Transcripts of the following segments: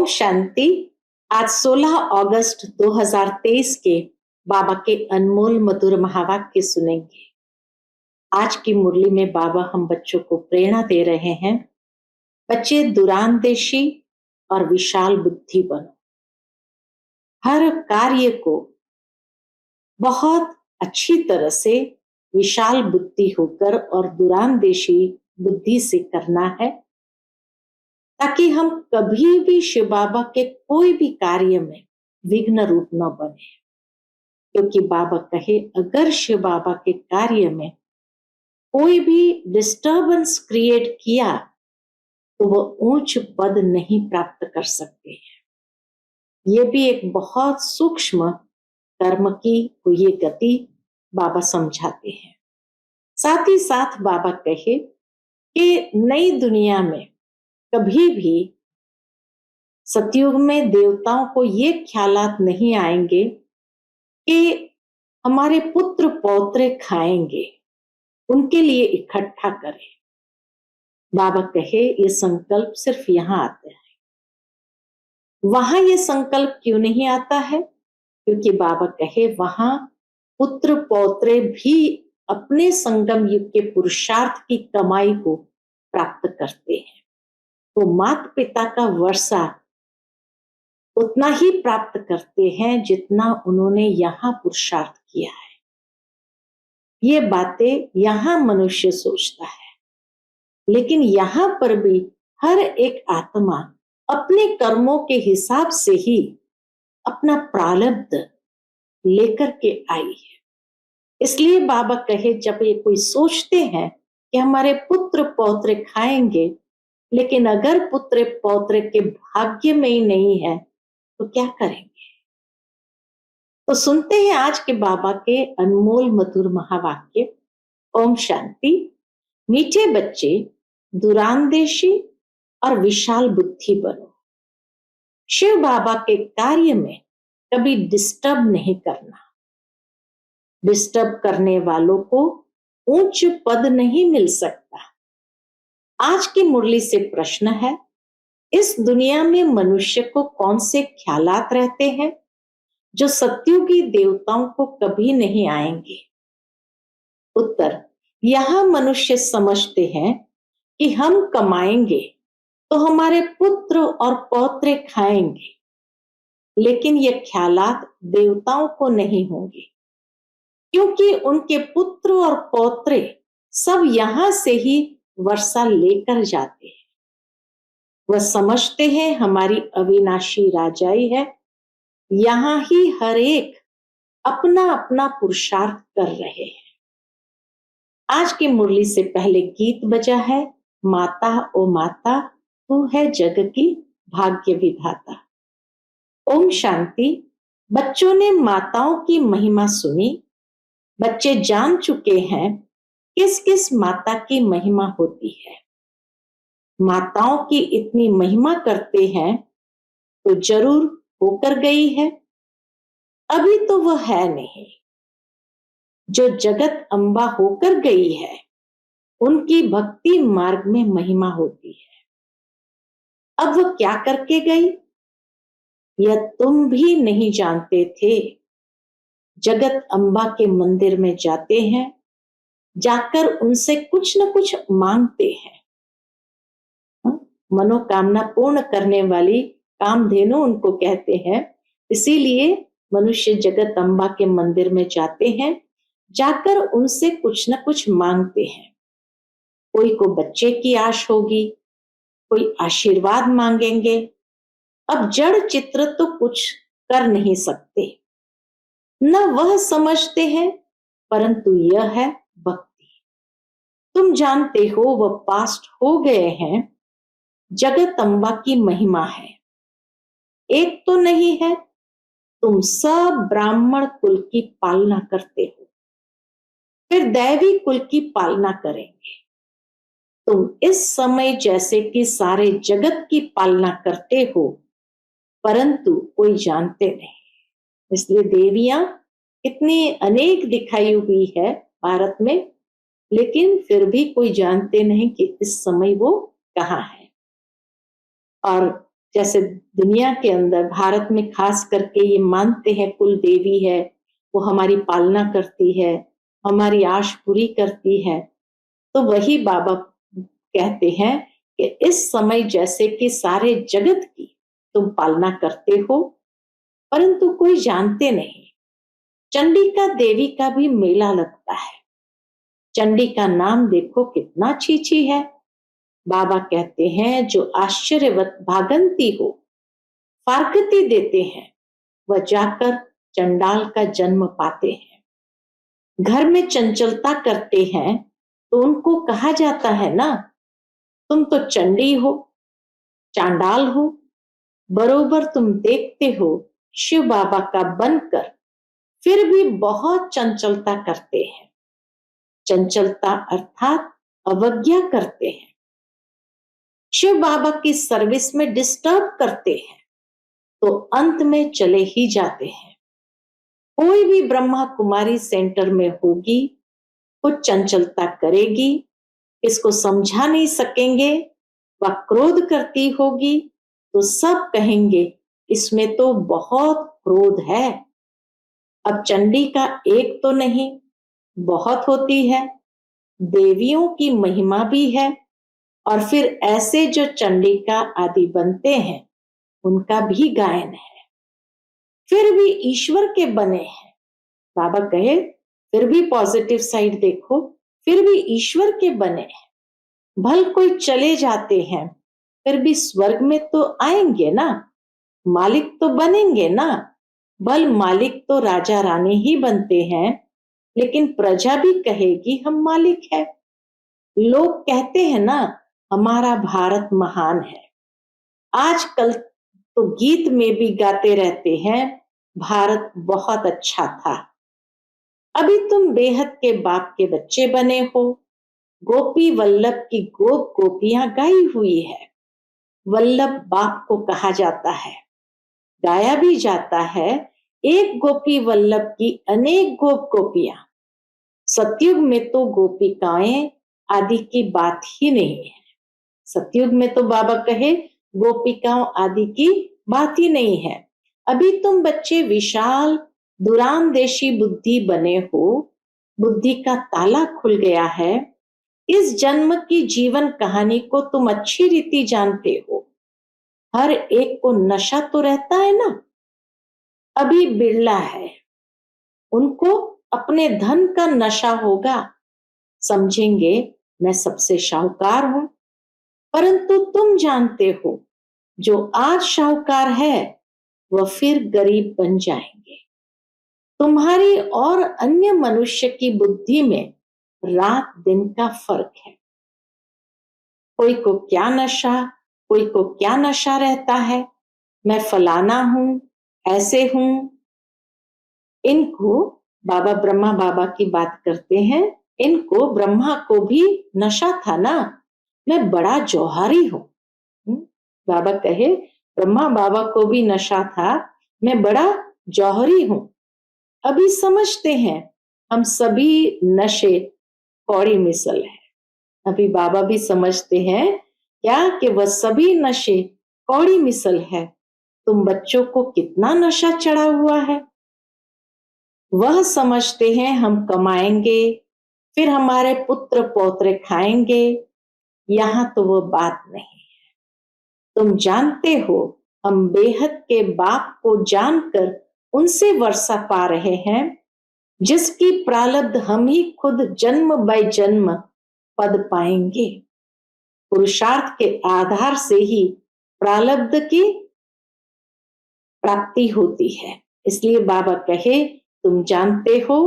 शांति। आज 16 अगस्त 2023 के बाबा के अनमोल मधुर महावाक्य सुनेंगे। आज की मुरली में बाबा हम बच्चों को प्रेरणा दे रहे हैं, बच्चे दूरांदेशी और विशाल बुद्धि बनो। हर कार्य को बहुत अच्छी तरह से विशाल बुद्धि होकर और दूरांदेशी बुद्धि से करना है, ताकि हम कभी भी शिव बाबा के कोई भी कार्य में विघ्न रूप न बने। क्योंकि बाबा कहे, अगर शिव बाबा के कार्य में कोई भी डिस्टर्बेंस क्रिएट किया तो वो ऊंच पद नहीं प्राप्त कर सकते हैं। ये भी एक बहुत सूक्ष्म कर्म की ये गति बाबा समझाते हैं। साथ ही साथ बाबा कहे कि नई दुनिया में कभी भी सतयुग में देवताओं को ये ख्यालात नहीं आएंगे कि हमारे पुत्र पौत्रे खाएंगे, उनके लिए इकट्ठा करें। बाबा कहे ये संकल्प सिर्फ यहाँ आता है, वहां ये संकल्प क्यों नहीं आता है? क्योंकि बाबा कहे वहां पुत्र पौत्रे भी अपने संगम युग के पुरुषार्थ की कमाई को प्राप्त करते हैं। तो माता पिता का वर्षा उतना ही प्राप्त करते हैं जितना उन्होंने यहाँ पुरुषार्थ किया है। ये बातें यहाँ मनुष्य सोचता है, लेकिन यहाँ पर भी हर एक आत्मा अपने कर्मों के हिसाब से ही अपना प्रारब्ध लेकर के आई है। इसलिए बाबा कहे, जब ये कोई सोचते हैं कि हमारे पुत्र पौत्रे खाएंगे, लेकिन अगर पुत्र पौत्रे के भाग्य में ही नहीं है तो क्या करेंगे? तो सुनते हैं आज के बाबा के अनमोल मधुर महावाक्य। ओम शांति। मीठे बच्चे दूरांदेशी और विशाल बुद्धि बनो। शिव बाबा के कार्य में कभी डिस्टर्ब नहीं करना। डिस्टर्ब करने वालों को उच्च पद नहीं मिल सकता। आज की मुरली से प्रश्न है, इस दुनिया में मनुष्य को कौन से ख्यालात रहते हैं जो सत्युगी देवताओं को कभी नहीं आएंगे? उत्तर, यहां मनुष्य समझते हैं कि हम कमाएंगे तो हमारे पुत्र और पौत्रे खाएंगे, लेकिन ये ख्यालात देवताओं को नहीं होंगे, क्योंकि उनके पुत्र और पौत्रे सब यहां से ही वर्षा लेकर जाते हैं। वह समझते हैं हमारी अविनाशी राजाई है, यहां ही हर एक अपना अपना पुरुषार्थ कर रहे हैं। आज की मुरली से पहले गीत बजा है, माता ओ माता तू है जग की भाग्य विधाता। ओम शांति। बच्चों ने माताओं की महिमा सुनी। बच्चे जान चुके हैं किस किस माता की महिमा होती है। माताओं की इतनी महिमा करते हैं तो जरूर होकर गई है, अभी तो वह है नहीं। जो जगत अम्बा होकर गई है, उनकी भक्ति मार्ग में महिमा होती है। अब वह क्या करके गई, यह तुम भी नहीं जानते थे। जगत अम्बा के मंदिर में जाते हैं, जाकर उनसे कुछ न कुछ मांगते हैं। मनोकामना पूर्ण करने वाली कामधेनु उनको कहते हैं। इसीलिए मनुष्य जगत अम्बा के मंदिर में जाते हैं, जाकर उनसे कुछ न कुछ मांगते हैं। कोई को बच्चे की आश होगी, कोई आशीर्वाद मांगेंगे। अब जड़ चित्र तो कुछ कर नहीं सकते, न वह समझते हैं, परंतु यह है भक्ति। तुम जानते हो वह पास्ट हो गए हैं। जगत अम्बा की महिमा है, एक तो नहीं है। तुम सब ब्राह्मण कुल की पालना करते हो, फिर दैवी कुल की पालना करेंगे। तुम इस समय जैसे कि सारे जगत की पालना करते हो, परंतु कोई जानते नहीं। इसलिए देवियां इतनी अनेक दिखाई हुई है भारत में, लेकिन फिर भी कोई जानते नहीं कि इस समय वो कहाँ है। और जैसे दुनिया के अंदर भारत में खास करके ये मानते हैं कुल देवी है, वो हमारी पालना करती है, हमारी आश पूरी करती है। तो वही बाबा कहते हैं कि इस समय जैसे कि सारे जगत की तुम पालना करते हो, परंतु कोई जानते नहीं। चंडिका देवी का भी मेला लगता है। चंडी का नाम देखो कितना छीछी है। बाबा कहते हैं जो आश्चर्यवत भागंती हो, फारकती देते हैं, वह जाकर चंडाल का जन्म पाते हैं। घर में चंचलता करते हैं तो उनको कहा जाता है ना, तुम तो चंडी हो, चांडाल हो। बरोबर तुम देखते हो शिव बाबा का बनकर फिर भी बहुत चंचलता करते हैं। चंचलता अर्थात अवज्ञा करते हैं, शिव बाबा की सर्विस में डिस्टर्ब करते हैं, तो अंत में चले ही जाते हैं। कोई भी ब्रह्मा कुमारी सेंटर में होगी, कुछ चंचलता करेगी, इसको समझा नहीं सकेंगे, वह क्रोध करती होगी, तो सब कहेंगे इसमें तो बहुत क्रोध है। अब चंडी का एक तो नहीं, बहुत होती है। देवियों की महिमा भी है, और फिर ऐसे जो चंडिका आदि बनते हैं उनका भी गायन है। फिर भी ईश्वर के बने हैं। बाबा कहे फिर भी पॉजिटिव साइड देखो, फिर भी ईश्वर के बने हैं। भल कोई चले जाते हैं, फिर भी स्वर्ग में तो आएंगे ना, मालिक तो बनेंगे ना। भल मालिक तो राजा रानी ही बनते हैं, लेकिन प्रजा भी कहेगी हम मालिक है। लोग कहते हैं ना हमारा भारत महान है। आजकल तो गीत में भी गाते रहते हैं भारत बहुत अच्छा था। अभी तुम बेहद के बाप के बच्चे बने हो। गोपी वल्लभ की गोप गोपियां गाई हुई है। वल्लभ बाप को कहा जाता है, गाया भी जाता है। एक गोपी वल्लभ की अनेक गोप गोपियां। सतयुग में तो गोपिकाएं आदि की बात ही नहीं है। सतयुग में तो बाबा कहे गोपिकाओं आदि की बात ही नहीं है। अभी तुम बच्चे विशाल दुरानदेशी बुद्धि बने हो, बुद्धि का ताला खुल गया है। इस जन्म की जीवन कहानी को तुम अच्छी रीति जानते हो। हर एक को नशा तो रहता है ना। अभी बिरला है, उनको अपने धन का नशा होगा, समझेंगे मैं सबसे शाहूकार हूं। परंतु तुम जानते हो जो आज शाहूकार है वह फिर गरीब बन जाएंगे। तुम्हारी और अन्य मनुष्य की बुद्धि में रात दिन का फर्क है। कोई को क्या नशा, कोई को क्या नशा रहता है, मैं फलाना हूं, ऐसे हूं। इनको बाबा ब्रह्मा बाबा की बात करते हैं, इनको ब्रह्मा को भी नशा था ना, मैं बड़ा जौहरी हूं। बाबा कहे ब्रह्मा बाबा को भी नशा था, मैं बड़ा जौहरी हूं। अभी समझते हैं हम सभी नशे कौड़ी मिसल है। अभी बाबा भी समझते हैं क्या कि वह सभी नशे कौड़ी मिसल है। तुम बच्चों को कितना नशा चढ़ा हुआ है। वह समझते हैं हम कमाएंगे, फिर हमारे पुत्र पौत्र खाएंगे। यहां तो वो बात नहीं। तुम जानते हो हम बेहद के बाप को जानकर उनसे वर्षा पा रहे हैं, जिसकी प्रारब्ध हम ही खुद जन्म बाय जन्म पद पाएंगे। पुरुषार्थ के आधार से ही प्रारब्ध की प्राप्ति होती है। इसलिए बाबा कहे तुम जानते हो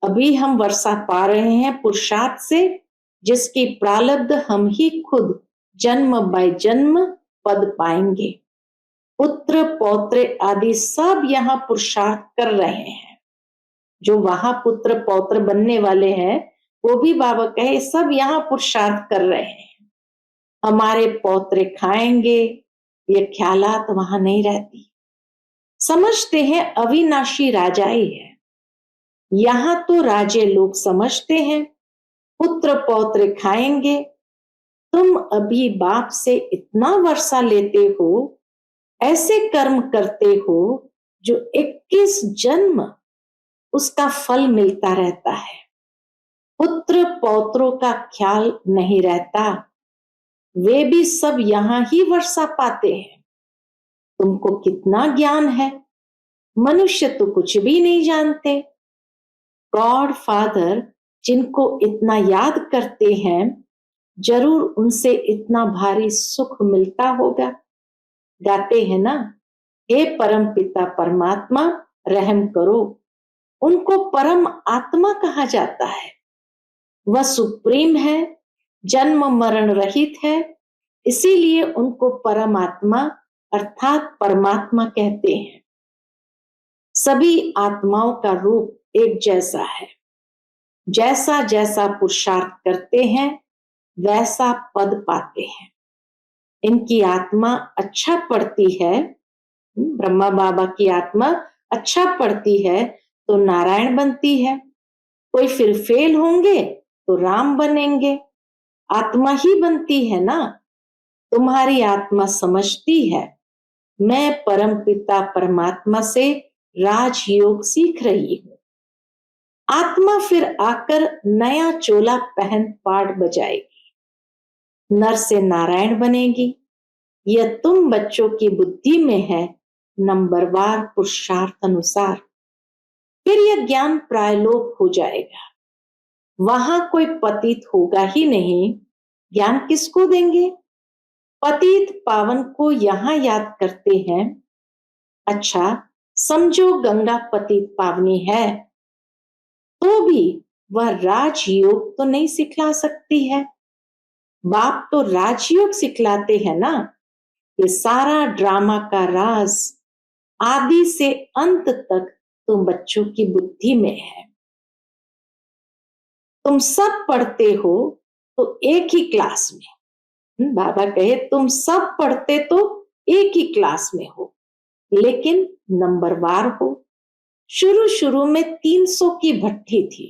अभी हम वर्षा पा रहे हैं पुरुषार्थ से, जिसकी प्रारब्ध हम ही खुद जन्म बाय जन्म पद पाएंगे। पुत्र पौत्र आदि सब यहाँ पुरुषार्थ कर रहे हैं। जो वहां पुत्र पौत्र बनने वाले हैं वो भी बाबा कहे सब यहाँ पुरुषार्थ कर रहे हैं। हमारे पौत्र खाएंगे, ये ख्यालात वहां नहीं रहती। समझते हैं अविनाशी राजा ही है। यहाँ तो राजे लोग समझते हैं पुत्र पौत्र खाएंगे। तुम अभी बाप से इतना वर्षा लेते हो ऐसे कर्म करते हो जो 21 जन्म उसका फल मिलता रहता है। पुत्र पौत्रों का ख्याल नहीं रहता, वे भी सब यहां ही वर्षा पाते हैं। तुमको कितना ज्ञान है, मनुष्य तो कुछ भी नहीं जानते। गॉड फादर जिनको इतना याद करते हैं, जरूर उनसे इतना भारी सुख मिलता होगा। गाते हैं ना, हे परम पिता परमात्मा रहम करो। उनको परम आत्मा कहा जाता है। वह सुप्रीम है, जन्म मरण रहित है, इसीलिए उनको परमात्मा अर्थात परमात्मा कहते हैं। सभी आत्माओं का रूप एक जैसा है। जैसा जैसा पुरुषार्थ करते हैं वैसा पद पाते हैं। इनकी आत्मा अच्छा पढ़ती है, ब्रह्मा बाबा की आत्मा अच्छा पढ़ती है तो नारायण बनती है। कोई फिर फेल होंगे तो राम बनेंगे। आत्मा ही बनती है ना। तुम्हारी आत्मा समझती है मैं परम पिता परमात्मा से राजयोग सीख रही हूं। आत्मा फिर आकर नया चोला पहन पाठ बजाएगी, नर से नारायण बनेगी। यह तुम बच्चों की बुद्धि में है, नंबरवार पुरुषार्थ अनुसार। फिर यह ज्ञान प्रायलोक हो जाएगा, वहां कोई पतित होगा ही नहीं। ज्ञान किसको देंगे? पतित पावन को यहां याद करते हैं। अच्छा समझो गंगा पतित पावनी है, तो भी वह राजयोग तो नहीं सिखला सकती है। बाप तो राजयोग सिखलाते हैं ना। ये सारा ड्रामा का राज आदि से अंत तक तुम बच्चों की बुद्धि में है। तुम सब पढ़ते हो तो एक ही क्लास में। बाबा कहे तुम सब पढ़ते तो एक ही क्लास में हो, लेकिन नंबरवार हो। शुरू शुरू में 300 की भट्ठी थी।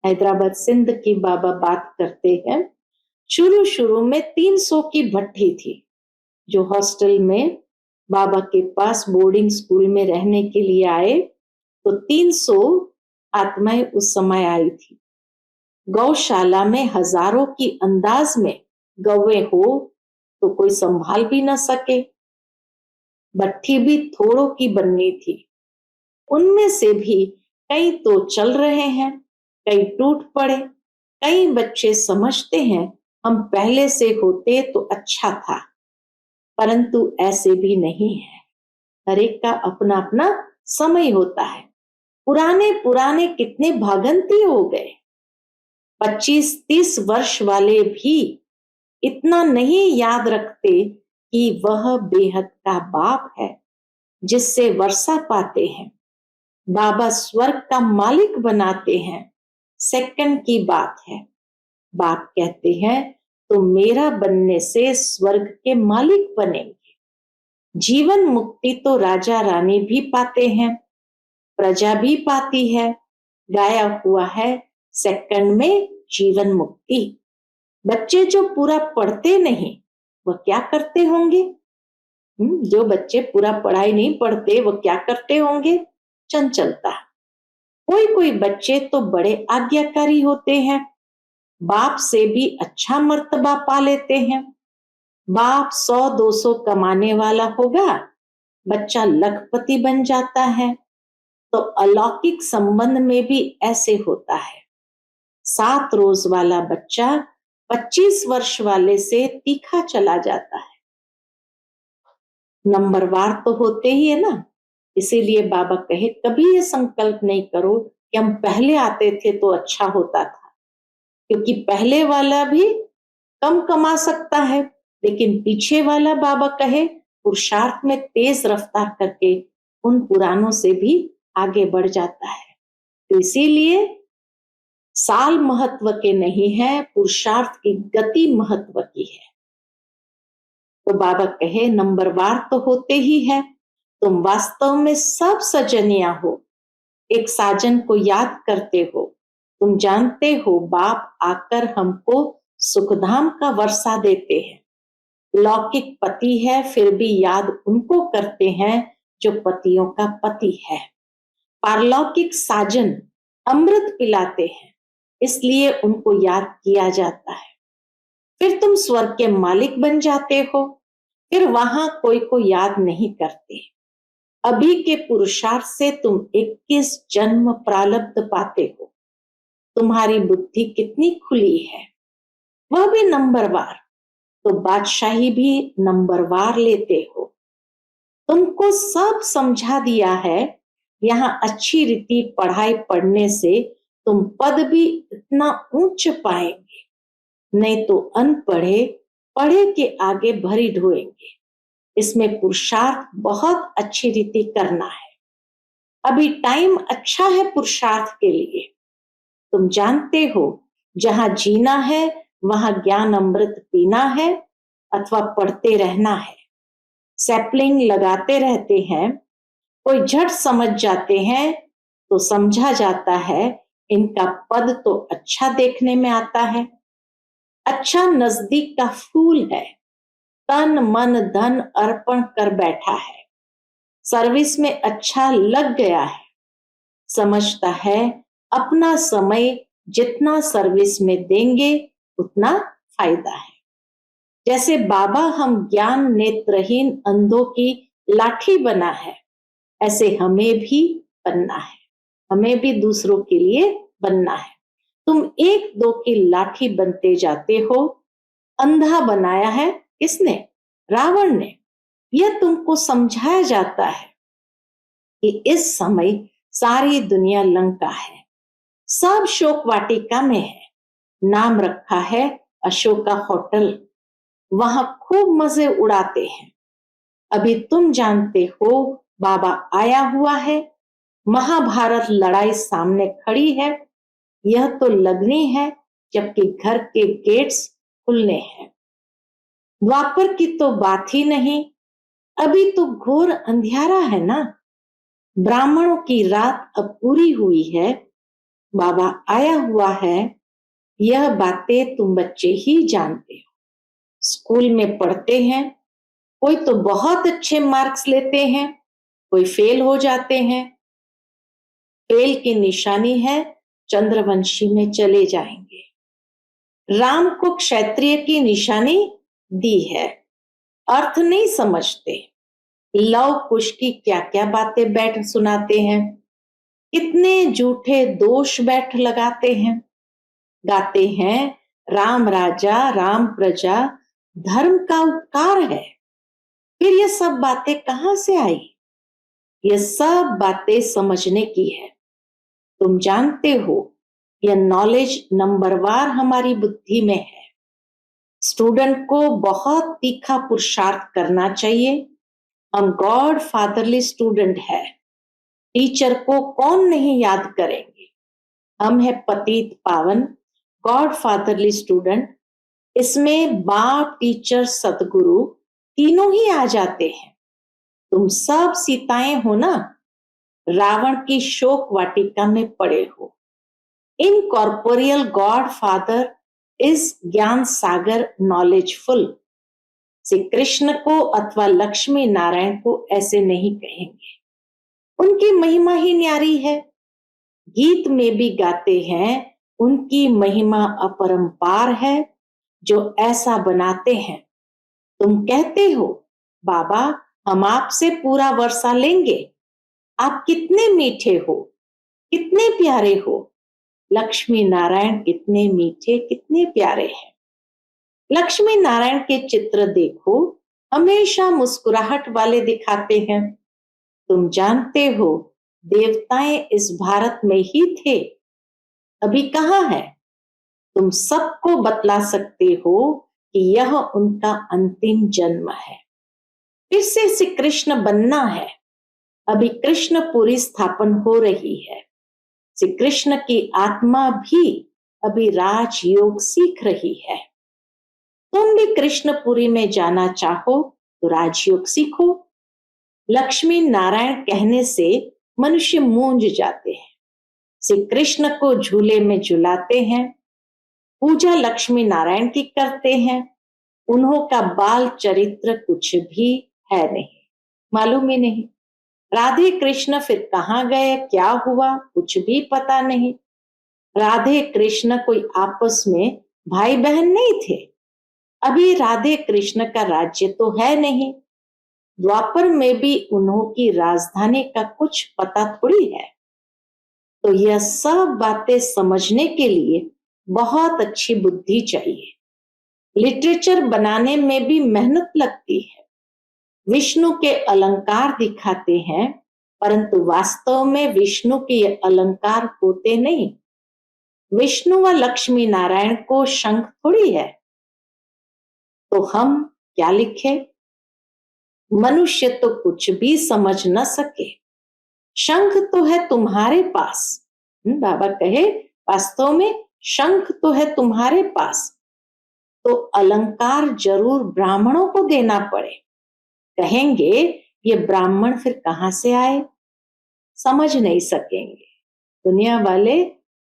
हैदराबाद सिंध की बाबा बात करते हैं। शुरू शुरू में 300 की भट्ठी थी। जो हॉस्टल में बाबा के पास बोर्डिंग स्कूल में रहने के लिए आए, तो 300 आत्माएं उस समय आई थी। गौशाला में हजारों की अंदाज में गौवे हो तो कोई संभाल भी न सके। भट्ठी भी थोड़ों की बननी थी। उनमें से भी कई तो चल रहे हैं, कई टूट पड़े। कई बच्चे समझते हैं हम पहले से होते तो अच्छा था, परंतु ऐसे भी नहीं है। हर एक का अपना अपना समय होता है। पुराने पुराने कितने भागंती हो गए। 25-30 वर्ष वाले भी इतना नहीं याद रखते कि वह बेहद का बाप है जिससे वर्षा पाते हैं। बाबा स्वर्ग का मालिक बनाते हैं, सेकंड की बात है। बाप कहते हैं तो मेरा बनने से स्वर्ग के मालिक बनेंगे। जीवन मुक्ति तो राजा रानी भी पाते हैं, प्रजा भी पाती है। गाया हुआ है सेकंड में जीवन मुक्ति। बच्चे जो पूरा पढ़ते नहीं वह क्या करते होंगे? जो बच्चे पूरा पढ़ाई नहीं पढ़ते वो क्या करते होंगे? चंचलता। कोई कोई बच्चे तो बड़े आज्ञाकारी होते हैं, बाप से भी अच्छा मर्तबा पा लेते हैं। बाप 100-200 कमाने वाला होगा, बच्चा लखपति बन जाता है। तो अलौकिक संबंध में भी ऐसे होता है। 7 रोज वाला बच्चा 25 वर्ष वाले से तीखा चला जाता है। नंबरवार तो होते ही है ना। इसीलिए बाबा कहे कभी ये संकल्प नहीं करो कि हम पहले आते थे तो अच्छा होता था, क्योंकि पहले वाला भी कम कमा सकता है, लेकिन पीछे वाला बाबा कहे पुरुषार्थ में तेज रफ्तार करके उन पुरानों से भी आगे बढ़ जाता है। तो इसीलिए साल महत्व के नहीं है, पुरुषार्थ की गति महत्व की है। तो बाबा कहे नंबरवार तो होते ही है। तुम वास्तव में सब सजनिया हो, एक साजन को याद करते हो। तुम जानते हो बाप आकर हमको सुखधाम का वर्षा देते हैं, लौकिक पति है, फिर भी याद उनको करते हैं जो पतियों का पति है। पारलौकिक साजन अमृत पिलाते हैं, इसलिए उनको याद किया जाता है। फिर तुम स्वर्ग के मालिक बन जाते हो, फिर वहां कोई को याद नहीं करते। अभी के पुरुषार्थ से तुम 21 जन्म प्रारब्ध पाते हो। तुम्हारी बुद्धि कितनी खुली है, वह भी नंबरवार, तो बादशाही भी नंबरवार लेते हो। तुमको सब समझा दिया है। यहाँ अच्छी रीति पढ़ाई पढ़ने से तुम पद भी इतना ऊंच पाएंगे, नहीं तो अनपढ़े पढ़े के आगे भरी ढोएंगे। इसमें पुरुषार्थ बहुत अच्छी रीति करना है। अभी टाइम अच्छा है पुरुषार्थ के लिए। तुम जानते हो, जहां जीना है वहां ज्ञान अमृत पीना है अथवा पढ़ते रहना है। सैपलिंग लगाते रहते हैं, कोई झट समझ जाते हैं तो समझा जाता है इनका पद तो अच्छा देखने में आता है। अच्छा नजदीक का फूल है, तन मन धन अर्पण कर बैठा है, सर्विस में अच्छा लग गया है, समझता है अपना समय जितना सर्विस में देंगे उतना फायदा है। जैसे बाबा हम ज्ञान नेत्रहीन अंधों की लाठी बना है, ऐसे हमें भी बनना है। हमें भी दूसरों के लिए बनना है। तुम एक दो की लाठी बनते जाते हो। अंधा बनाया है किसने? रावण ने। यह तुमको समझाया जाता है कि इस समय सारी दुनिया लंका है, सब शोक वाटिका में है। नाम रखा है अशोका होटल, वहां खूब मजे उड़ाते हैं। अभी तुम जानते हो बाबा आया हुआ है, महाभारत लड़ाई सामने खड़ी है। यह तो लगनी है जबकि घर के गेट्स खुलने हैं। द्वापर की तो बात ही नहीं, अभी तो घोर अंधियारा है ना। ब्राह्मणों की रात अब पूरी हुई है, बाबा आया हुआ है। यह बातें तुम बच्चे ही जानते हो। स्कूल में पढ़ते हैं, कोई तो बहुत अच्छे मार्क्स लेते हैं, कोई फेल हो जाते हैं। फेल की निशानी है चंद्रवंशी में चले जाएंगे। राम को क्षत्रिय की निशानी दी है, अर्थ नहीं समझते। लव कुश की क्या क्या बातें बैठ सुनाते हैं, कितने झूठे दोष बैठ लगाते हैं। गाते हैं राम राजा राम प्रजा धर्म का उपकार है। फिर ये सब बातें कहां से आई? ये सब बातें समझने की है। तुम जानते हो यह नॉलेज नंबरवार हमारी बुद्धि में है। स्टूडेंट को बहुत तीखा पुरुषार्थ करना चाहिए। हम गॉड फादरली स्टूडेंट है। टीचर को कौन नहीं याद करेंगे? हम है पतित पावन गॉड फादरली स्टूडेंट। इसमें बाप टीचर सतगुरु तीनों ही आ जाते हैं। तुम सब सीताएं हो ना, रावण की शोक वाटिका में पड़े हो। इनकॉर्पोरियल गॉड फादर इज ज्ञान सागर नॉलेजफुल। श्री कृष्ण को अथवा लक्ष्मी नारायण को ऐसे नहीं कहेंगे, उनकी महिमा ही न्यारी है। गीत में भी गाते हैं उनकी महिमा अपरंपार है, जो ऐसा बनाते हैं। तुम कहते हो बाबा हम आपसे पूरा वर्षा लेंगे, आप कितने मीठे हो, कितने प्यारे हो। लक्ष्मी नारायण कितने मीठे कितने प्यारे हैं। लक्ष्मी नारायण के चित्र देखो, हमेशा मुस्कुराहट वाले दिखाते हैं। तुम जानते हो देवताएं इस भारत में ही थे, अभी कहाँ है? तुम सबको बतला सकते हो कि यह उनका अंतिम जन्म है। फिर से श्री कृष्ण बनना है। अभी कृष्णपुरी स्थापन हो रही है। श्री कृष्ण की आत्मा भी अभी राजयोग सीख रही है। तुम भी कृष्णपुरी में जाना चाहो तो राजयोग सीखो। लक्ष्मी नारायण कहने से मनुष्य मूंझ जाते हैं। श्री कृष्ण को झूले में झुलाते हैं, पूजा लक्ष्मी नारायण की करते हैं। उन्हों का बाल चरित्र कुछ भी है नहीं, मालूम ही नहीं। राधे कृष्ण फिर कहाँ गए, क्या हुआ, कुछ भी पता नहीं। राधे कृष्ण कोई आपस में भाई बहन नहीं थे। अभी राधे कृष्ण का राज्य तो है नहीं। द्वापर में भी उन्हों की राजधानी का कुछ पता थोड़ी है। तो यह सब बातें समझने के लिए बहुत अच्छी बुद्धि चाहिए। लिटरेचर बनाने में भी मेहनत लगती है। विष्णु के अलंकार दिखाते हैं, परंतु वास्तव में विष्णु के ये अलंकार होते नहीं। विष्णु व लक्ष्मी नारायण को शंख थोड़ी है। तो हम क्या लिखे? मनुष्य तो कुछ भी समझ न सके। शंख तो है तुम्हारे पास। बाबा कहे वास्तव में शंख तो है तुम्हारे पास, तो अलंकार जरूर ब्राह्मणों को देना पड़े। कहेंगे ये ब्राह्मण फिर कहां से आए? समझ नहीं सकेंगे। दुनिया वाले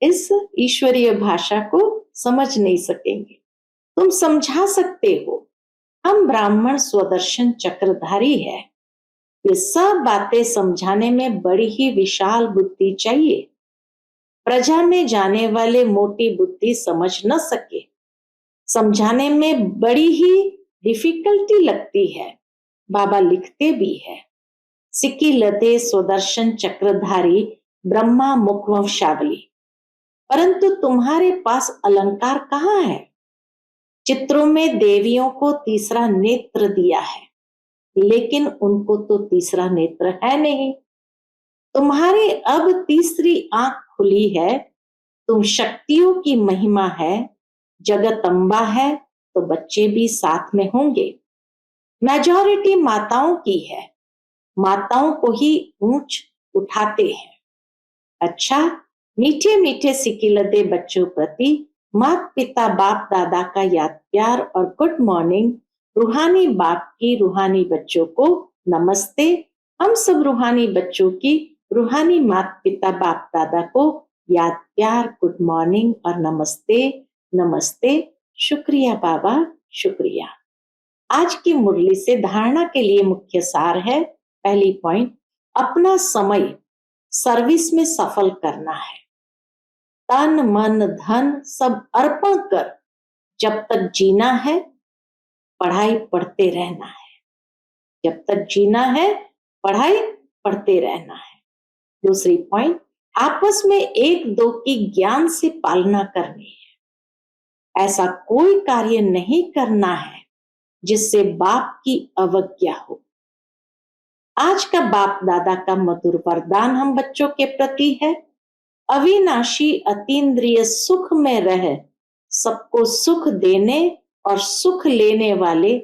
इस ईश्वरीय भाषा को समझ नहीं सकेंगे। तुम समझा सकते हो, हम ब्राह्मण स्वदर्शन चक्रधारी है। ये सब बातें समझाने में बड़ी ही विशाल बुद्धि चाहिए। प्रजा में जाने वाले मोटी बुद्धि समझ न सके। समझाने में बड़ी ही डिफिकल्टी लगती है। बाबा लिखते भी है, सिक्की लदे स्वदर्शन चक्रधारी ब्रह्मा मुखवंशावली, परंतु तुम्हारे पास अलंकार कहाँ है? चित्रों में देवियों को तीसरा नेत्र दिया है, लेकिन उनको तो तीसरा नेत्र है नहीं। तुम्हारे अब तीसरी आंख खुली है। तुम शक्तियों की महिमा है, जगदम्बा है, तो बच्चे भी साथ में होंगे। मेजॉरिटी माताओं की है, माताओं को ही ऊंच उठाते हैं। अच्छा, मीठे मीठे सिकिलदे बच्चों प्रति माता पिता बाप दादा का याद प्यार और गुड मॉर्निंग। रूहानी बाप की रूहानी बच्चों को नमस्ते। हम सब रूहानी बच्चों की रूहानी माता पिता बाप दादा को याद प्यार, गुड मॉर्निंग और नमस्ते नमस्ते। शुक्रिया बाबा, शुक्रिया। आज की मुरली से धारणा के लिए मुख्य सार है, पहली पॉइंट, अपना समय सर्विस में सफल करना है। तन मन धन सब अर्पण कर जब तक जीना है पढ़ाई पढ़ते रहना है। जब तक जीना है पढ़ाई पढ़ते रहना है। दूसरी पॉइंट, आपस में एक दो की ज्ञान से पालना करनी है। ऐसा कोई कार्य नहीं करना है जिससे बाप की अवज्ञा हो। आज का बाप दादा का मधुर वरदान हम बच्चों के प्रति है, अविनाशी अतीन्द्रिय सुख में रह सबको सुख देने और सुख लेने वाले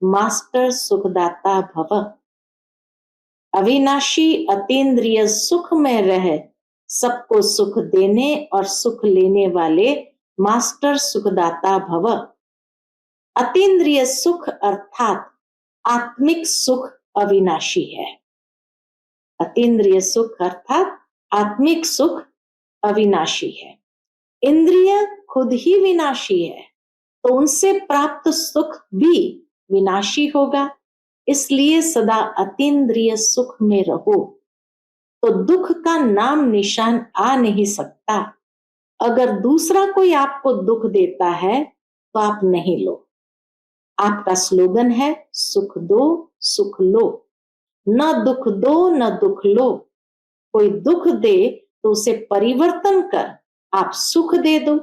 मास्टर सुखदाता भव। अविनाशी अतीन्द्रिय सुख में रह सबको सुख देने और सुख लेने वाले मास्टर सुखदाता भव। अतीन्द्रिय सुख अर्थात आत्मिक सुख अविनाशी है। अतीन्द्रिय सुख अर्थात आत्मिक सुख अविनाशी है। इंद्रिय खुद ही विनाशी है, तो उनसे प्राप्त सुख भी विनाशी होगा। इसलिए सदा अतीन्द्रिय सुख में रहो, तो दुख का नाम निशान आ नहीं सकता। अगर दूसरा कोई आपको दुख देता है तो आप नहीं लो। आपका स्लोगन है, सुख दो सुख लो, न दुख दो न दुख लो। कोई दुख दे तो उसे परिवर्तन कर आप सुख दे दो,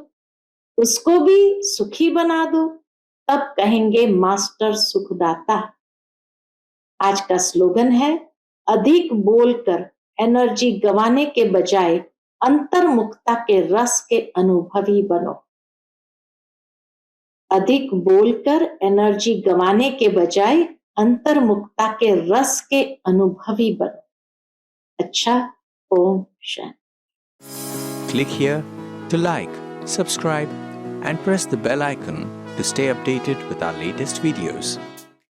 उसको भी सुखी बना दो, तब कहेंगे मास्टर सुखदाता। आज का स्लोगन है, अधिक बोलकर एनर्जी गंवाने के बजाय अंतर्मुखता के रस के अनुभवी बनो। अधिक बोलकर एनर्जी गंवाने के बजाय अंतर्मुखता के रस के अनुभवी बनो। अच्छा, Om Shanti. Click here to like, subscribe and press the bell icon to stay updated with our latest videos.